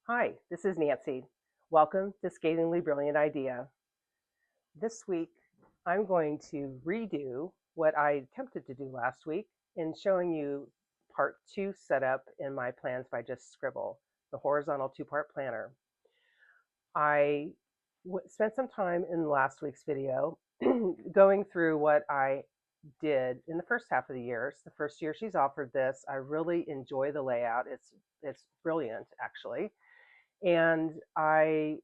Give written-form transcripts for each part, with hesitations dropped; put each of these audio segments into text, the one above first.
Hi, this is Nancy. Welcome to Scathingly Brilliant Idea. This week, I'm going to redo what I attempted to do last week in showing you part 2 setup in my Plans by Just Scribble, the horizontal 2-part planner. I spent some time in last week's video going through what I did in the first half of the year. It's the first year she's offered this. I really enjoy the layout. It's brilliant, actually. And I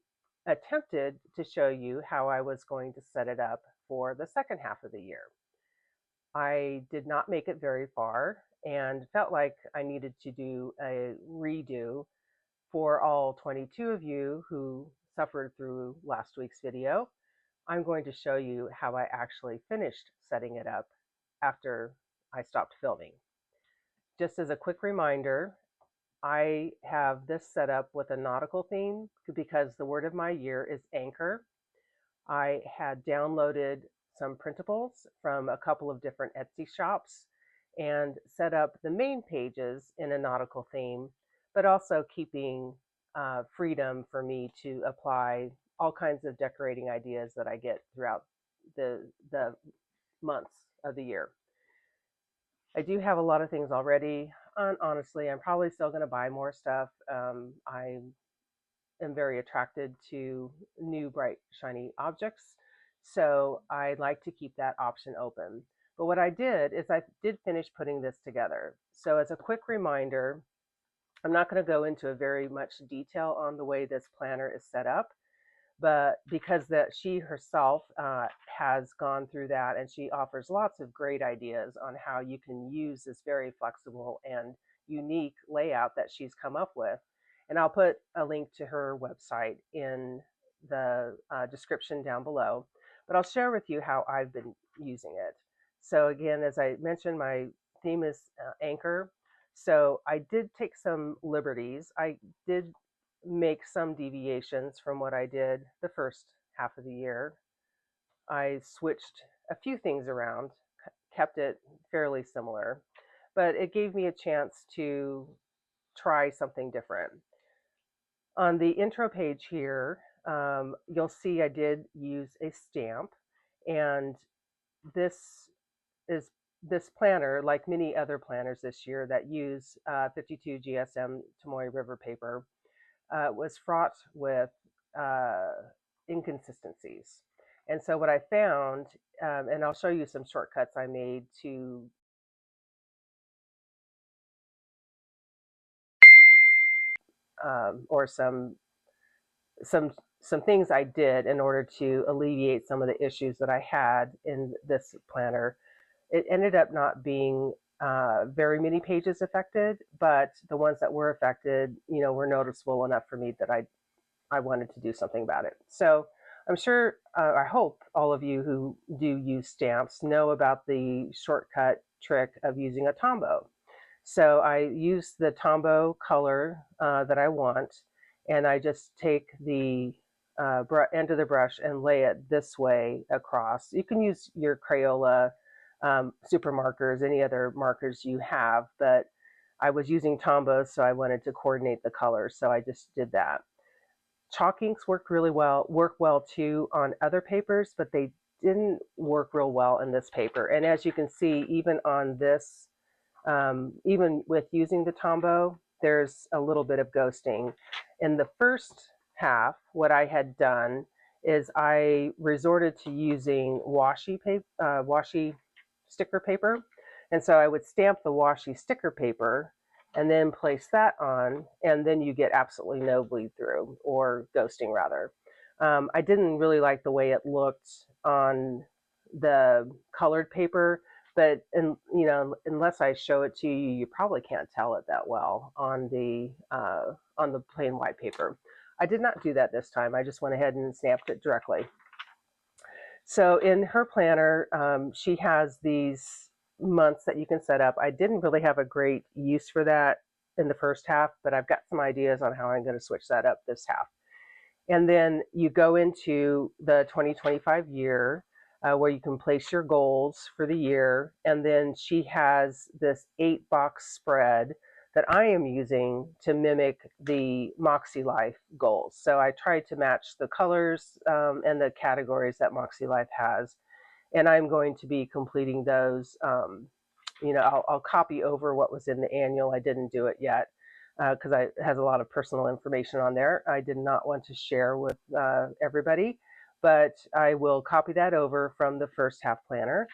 attempted to show you how I was going to set it up for the second half of the year. I did not make it very far and felt like I needed to do a redo for all 22 of you who suffered through last week's video. I'm going to show you how I actually finished setting it up after I stopped filming. Just as a quick reminder, I have this set up with a nautical theme because the word of my year is anchor. I had downloaded some printables from a couple of different Etsy shops and set up the main pages in a nautical theme, but also keeping freedom for me to apply all kinds of decorating ideas that I get throughout the months of the year. I do have a lot of things already. And honestly, I'm probably still going to buy more stuff. I am very attracted to new, bright, shiny objects. So I like to keep that option open. But what I did is I did finish putting this together. So as a quick reminder, I'm not going to go into very much detail on the way this planner is set up, but because she herself has gone through that, and she offers lots of great ideas on how you can use this very flexible and unique layout that she's come up with. And I'll put a link to her website in the description down below, but I'll share with you how I've been using it. So again, as I mentioned, my theme is anchor. So I did take some liberties. I did make some deviations from what I did the first half of the year. I switched a few things around, kept it fairly similar, but it gave me a chance to try something different. On the intro page here, you'll see I did use a stamp, and this planner, like many other planners this year that use 52 GSM Tomoe River paper, was fraught with inconsistencies. And so what I found, and I'll show you some shortcuts I made to or some things I did in order to alleviate some of the issues that I had in this planner. It ended up not being very many pages affected, but the ones that were affected, were noticeable enough for me that I wanted to do something about it. So I'm sure, I hope all of you who do use stamps know about the shortcut trick of using a Tombow. So I use the Tombow color that I want, and I just take the end of the brush and lay it this way across. You can use your Crayola super markers, any other markers you have, but I was using Tombow, so I wanted to coordinate the colors, so I just did that. Chalk inks work well too on other papers, but they didn't work real well in this paper. And as you can see, even on this, even with using the Tombow, there's a little bit of ghosting. In the first half, what I had done is I resorted to using washi sticker paper. And so I would stamp the washi sticker paper and then place that on, and then you get absolutely no bleed through, or ghosting rather. I didn't really like the way it looked on the colored paper, but unless I show it to you, you probably can't tell it that well on the plain white paper. I did not do that this time. I just went ahead and stamped it directly. So in her planner, she has these months that you can set up. I didn't really have a great use for that in the first half, but I've got some ideas on how I'm going to switch that up this half. And then you go into the 2025 year, where you can place your goals for the year. And then she has this 8-box spread that I am using to mimic the Moxie Life goals. So I tried to match the colors and the categories that Moxie Life has, and I'm going to be completing those. I'll copy over what was in the annual. I didn't do it yet because it has a lot of personal information on there. I did not want to share with everybody, but I will copy that over from the first half planner.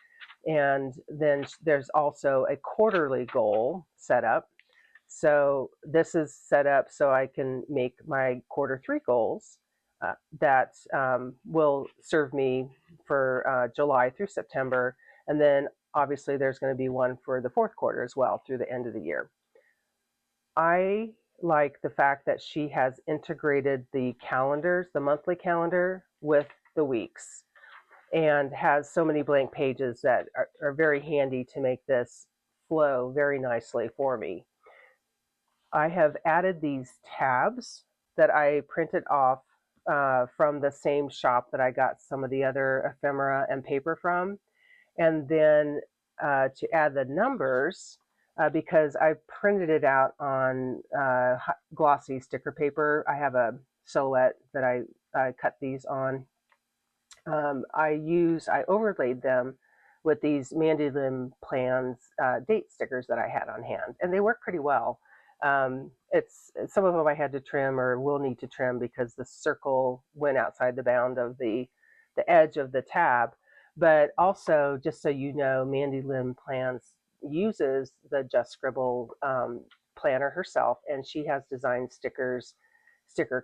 And then there's also a quarterly goal set up. So this is set up so I can make my Q3 goals that will serve me for July through September. And then obviously there's going to be one for the fourth quarter as well through the end of the year. I like the fact that she has integrated the calendars, the monthly calendar, with the weeks, and has so many blank pages that are very handy to make this flow very nicely for me. I have added these tabs that I printed off from the same shop that I got some of the other ephemera and paper from. And then to add the numbers, because I printed it out on glossy sticker paper. I have a Silhouette that I cut these on. I overlaid them with these Mandy Lim Plans date stickers that I had on hand, and they work pretty well. It's some of them I had to trim or will need to trim because the circle went outside the bound of the edge of the tab. But also, just so you know, Mandy Lim Plans uses the Just Scribble planner herself, and she has designed sticker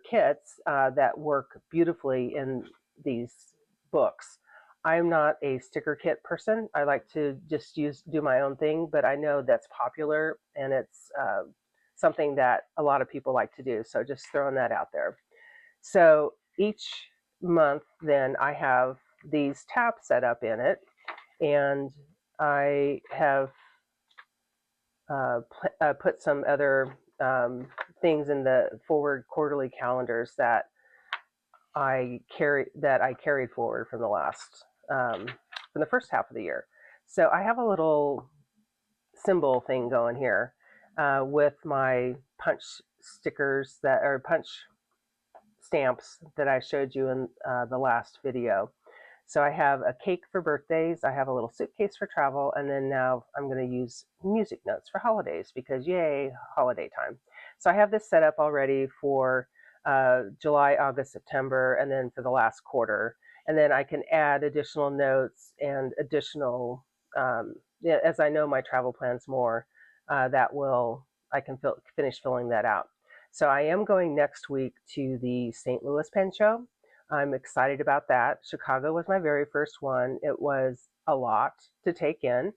kits that work beautifully in these books. I'm not a sticker kit person. I like to just do my own thing, but I know that's popular and it's something that a lot of people like to do. So just throwing that out there. So each month then I have these tabs set up in it, and I have put some other things in the forward quarterly calendars that I carried forward from from the first half of the year. So I have a little symbol thing going here with my punch stickers that are punch stamps that I showed you in the last video. So I have a cake for birthdays, I have a little suitcase for travel, and then now I'm going to use music notes for holidays because yay, holiday time. So I have this set up already for July, August, September, and then for the last quarter. And then I can add additional notes and additional, as I know my travel plans more, I can finish filling that out. So I am going next week to the St. Louis Pen Show. I'm excited about that. Chicago was my very first one. It was a lot to take in.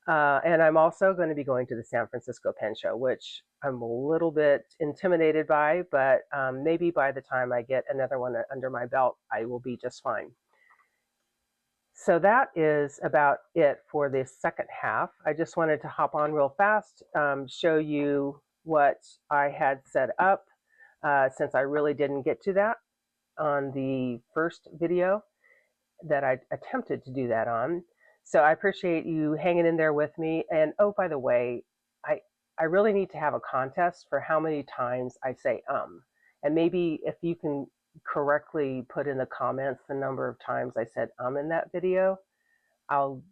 And I'm also going to be going to the San Francisco Pen Show, which I'm a little bit intimidated by, but maybe by the time I get another one under my belt, I will be just fine. So that is about it for this second half. I just wanted to hop on real fast, show you what I had set up since I really didn't get to that on the first video that I attempted to do that on. So I appreciate you hanging in there with me. And oh, by the way, I really need to have a contest for how many times I say and maybe if you can correctly put in the comments the number of times I said in that video, I'll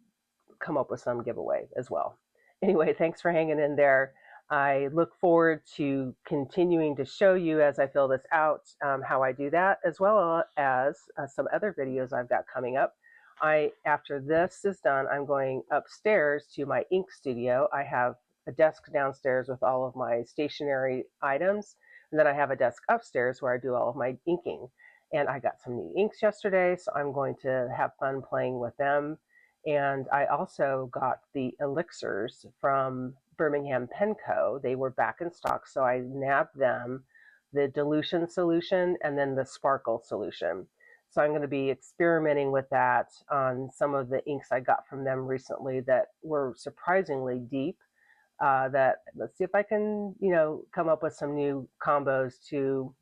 come up with some giveaway as well. Anyway, thanks for hanging in there. I look forward to continuing to show you as I fill this out how I do that, as well as some other videos I've got coming up. After this is done, I'm going upstairs to my ink studio. I have a desk downstairs with all of my stationery items, and then I have a desk upstairs where I do all of my inking. And I got some new inks yesterday, so I'm going to have fun playing with them. And I also got the elixirs from Birmingham Pen Co. They were back in stock, so I nabbed them, the dilution solution and then the sparkle solution. So I'm going to be experimenting with that on some of the inks I got from them recently that were surprisingly deep. Let's see if I can, come up with some new combos to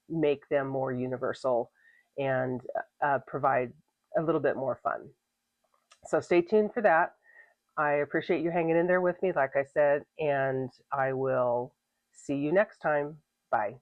make them more universal and provide a little bit more fun. So stay tuned for that. I appreciate you hanging in there with me, like I said, and I will see you next time. Bye.